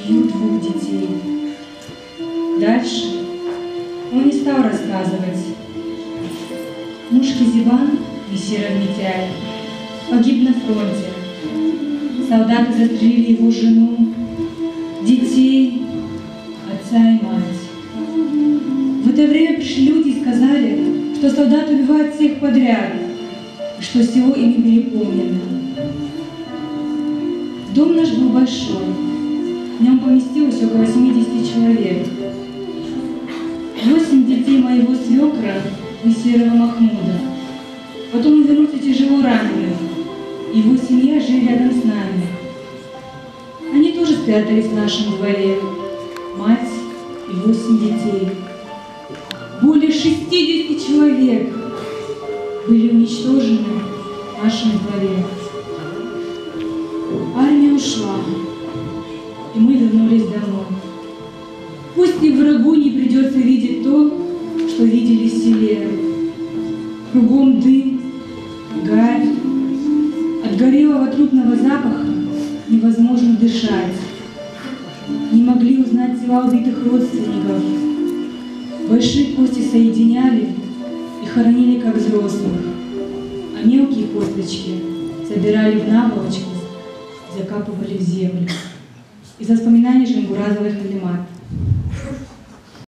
семью 2 детей. Дальше он не стал рассказывать. Муж Кизиван, месье Равмитяй, погиб на фронте. Солдаты застрелили его жену, детей, отца и мать. В это время пришли люди и сказали, что солдат убивает всех подряд, и что всего ими переполнено. Дом наш был большой, в нем поместилось около 70 человек. 8 детей моего свекра и Серого Махмуда. Потом он вернулся тяжело раненым. Его семья жили рядом с нами. Они тоже спрятались в нашем дворе. Мать и 8 детей. Более 60 человек были уничтожены в нашем дворе. Армия ушла, и мы вернулись домой. Пусть и врагу не придется видеть то, что видели в селе. Кругом дым, гарь. От горелого трупного запаха невозможно дышать. Не могли узнать тела убитых родственников. Большие кости соединяли и хоронили как взрослых, а мелкие косточки собирали в наволочку, закапывали в землю. Из воспоминаний Жангуразовой Халимат.